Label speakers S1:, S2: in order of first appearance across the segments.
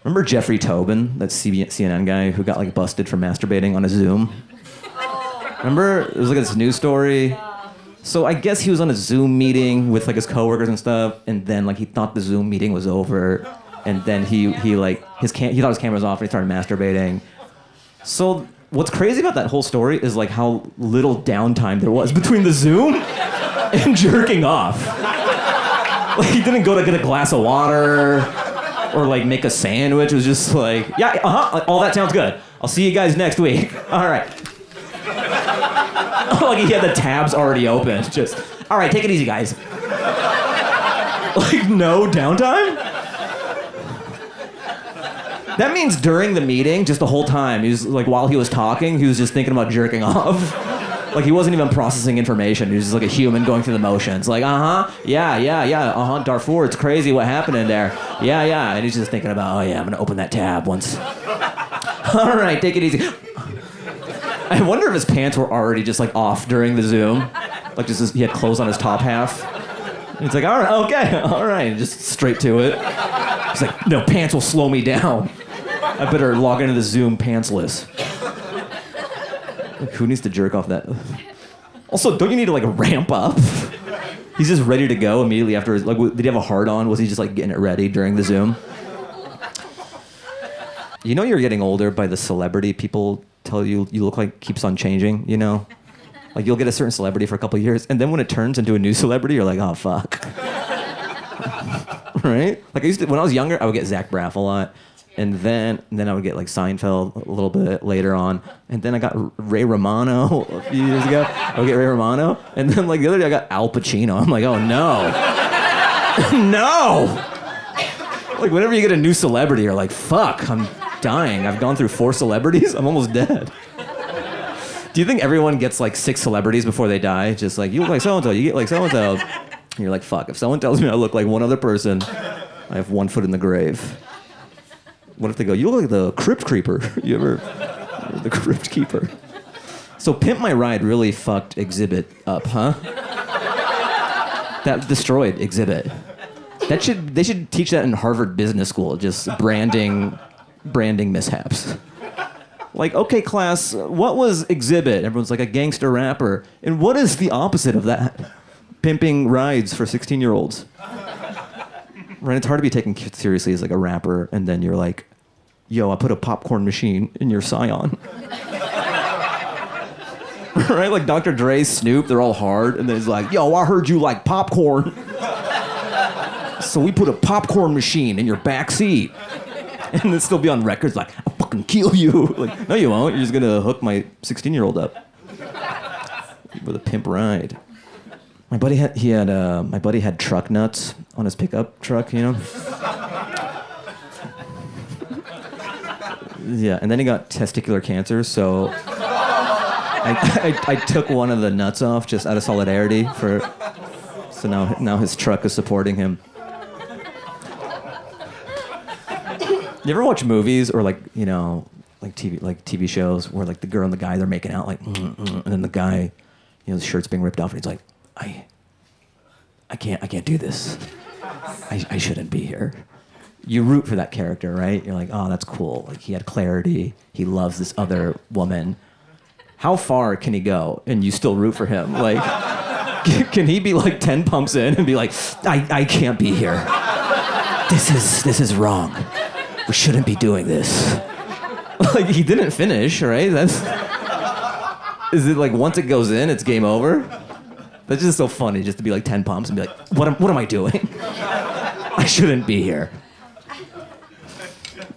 S1: Remember Jeffrey Toobin, that CNN guy who got like busted for masturbating on a Zoom? Remember? It was like this news story. So I guess he was on a Zoom meeting with like his coworkers and stuff, and then like he thought the Zoom meeting was over, and then he thought his camera was off and he started masturbating. So what's crazy about that whole story is like how little downtime there was between the Zoom and jerking off. Like he didn't go to get a glass of water or like make a sandwich. It was just like, yeah, all that sounds good. I'll see you guys next week. All right. Like he had the tabs already open. Just, all right, take it easy, guys. Like no downtime? That means during the meeting, just the whole time, he was like, while he was talking, he was just thinking about jerking off. Like he wasn't even processing information. He was just like a human going through the motions. Like, yeah, Darfur, it's crazy what happened in there. Yeah. And he's just thinking about, oh yeah, I'm gonna open that tab once. All right, take it easy. I wonder if his pants were already just like off during the Zoom. Like just he had clothes on his top half. And it's like, all right, okay, all right, just straight to it. He's like, no, pants will slow me down. I better log into the Zoom pantsless. Like, who needs to jerk off that? Also, don't you need to like ramp up? He's just ready to go immediately after. Like, did he have a hard on? Was he just like getting it ready during the Zoom? You know, you're getting older by the celebrity people tell you look like keeps on changing. You know, like you'll get a certain celebrity for a couple of years, and then when it turns into a new celebrity, you're like, oh fuck. Right? Like I used to when I was younger, I would get Zach Braff a lot. And then I would get like Seinfeld a little bit later on. And then I got Ray Romano a few years ago. I would get Ray Romano. And then like the other day I got Al Pacino. I'm like, oh no. No! Like whenever you get a new celebrity, you're like, fuck, I'm dying. I've gone through 4 celebrities. I'm almost dead. Do you think everyone gets like 6 celebrities before they die? Just like, you look like so-and-so, you get like so-and-so. And you're like, fuck, if someone tells me I look like one other person, I have 1 foot in the grave. What if they go, you look like the Crypt Creeper? You ever, the Crypt Keeper? So Pimp My Ride really fucked Xzibit up, huh? That destroyed Xzibit. They should teach that in Harvard Business School, just branding mishaps. Like, okay, class, what was Xzibit? Everyone's like a gangster rapper. And what is the opposite of that? Pimping rides for 16-year-olds. Right, it's hard to be taken seriously as like a rapper, and then you're like, yo, I put a popcorn machine in your Scion. Right, like Dr. Dre, Snoop, they're all hard, and then he's like, yo, I heard you like popcorn. So we put a popcorn machine in your back seat. And then still be on records like, I'll fucking kill you. Like, no you won't, you're just gonna hook my 16-year-old up. With a pimp ride. My buddy had truck nuts on his pickup truck, you know? Yeah, and then he got testicular cancer, so I took one of the nuts off just out of solidarity so now his truck is supporting him. You ever watch movies or like, you know, like TV shows where like the girl and the guy, they're making out like, and then the guy, you know, the shirt's being ripped off and he's like, I can't do this. I shouldn't be here. You root for that character, right? You're like, oh, that's cool. Like he had clarity. He loves this other woman. How far can he go and you still root for him? Like, can he be like 10 pumps in and be like, I can't be here. This is wrong. We shouldn't be doing this. Like he didn't finish, right? Is it like once it goes in, it's game over? That's just so funny, just to be like 10 pumps and be like, what am I doing? I shouldn't be here.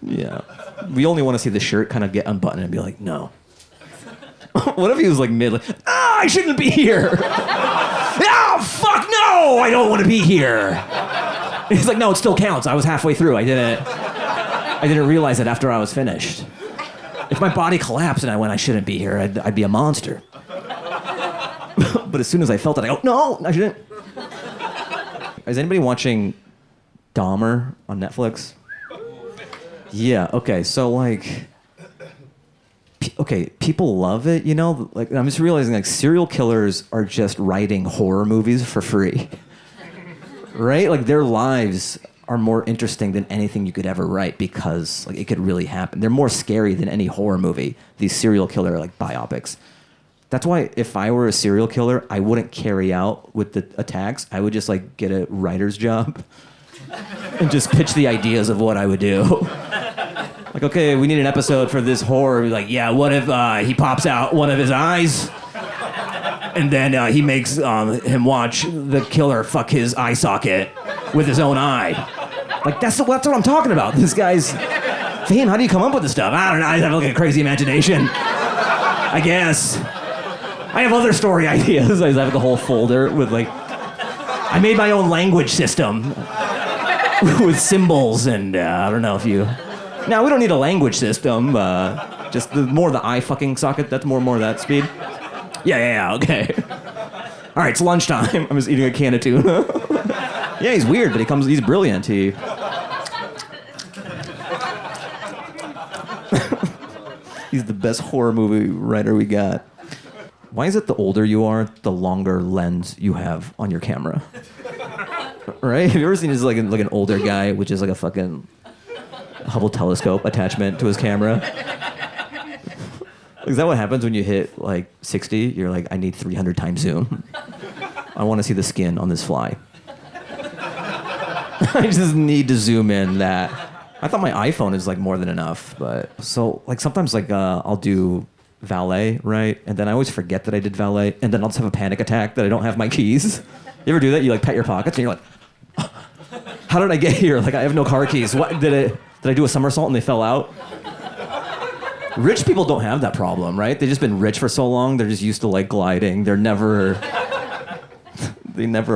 S1: Yeah. We only want to see the shirt kind of get unbuttoned and be like, no. What if he was like mid, like, I shouldn't be here. Oh, fuck no, I don't want to be here. And he's like, no, it still counts. I was halfway through. I didn't realize it after I was finished. If my body collapsed and I went, I shouldn't be here, I'd be a monster. But as soon as I felt it, I go, no, I shouldn't. Is anybody watching Dahmer on Netflix? Yeah, okay, so like, people love it, you know? Like, I'm just realizing like serial killers are just writing horror movies for free. Right? Like their lives are more interesting than anything you could ever write because like it could really happen. They're more scary than any horror movie. These serial killer like biopics. That's why if I were a serial killer, I wouldn't carry out with the attacks. I would just like get a writer's job and just pitch the ideas of what I would do. Like, okay, we need an episode for this horror. Like, yeah, what if he pops out one of his eyes and then he makes him watch the killer fuck his eye socket with his own eye. Like, that's what I'm talking about. This guy's... Fahim, how do you come up with this stuff? I don't know. I have like a crazy imagination. I guess. I have other story ideas. I have like a whole folder with like... I made my own language system with symbols and I don't know if you... No, we don't need a language system. Just more the eye fucking socket. That's more that speed. Yeah, okay. All right, it's lunchtime. I'm just eating a can of tuna. Yeah, he's weird, but he's brilliant. He's the best horror movie writer we got. Why is it the older you are, the longer lens you have on your camera? Right? Have you ever seen this like an older guy, which is like a fucking Hubble telescope attachment to his camera? Is that what happens when you hit like 60? You're like, I need 300 times zoom. I want to see the skin on this fly. I just need to zoom in that. I thought my iPhone is like more than enough, but so like sometimes like I'll do valet, right? And then I always forget that I did valet, and then I'll just have a panic attack that I don't have my keys. You ever do that? You like pat your pockets and you're like, how did I get here? Like I have no car keys. What did I do a somersault and they fell out? Rich people don't have that problem, right? They've just been rich for so long, they're just used to like gliding. They never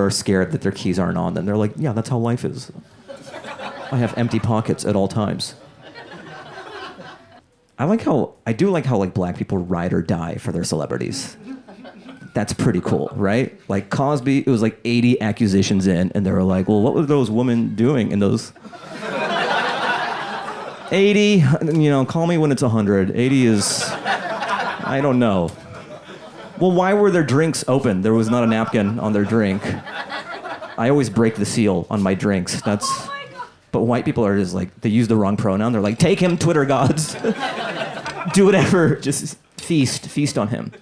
S1: are scared that their keys aren't on them. They're like, yeah, that's how life is. I have empty pockets at all times. I do like how like black people ride or die for their celebrities. That's pretty cool, right? Like Cosby, it was like 80 accusations in, and they were like, well, what were those women doing in those 80, call me when it's 100. 80 is, I don't know. Well, why were their drinks open? There was not a napkin on their drink. I always break the seal on my drinks. But white people are just like, they use the wrong pronoun. They're like, take him, Twitter gods. Do whatever, just feast on him.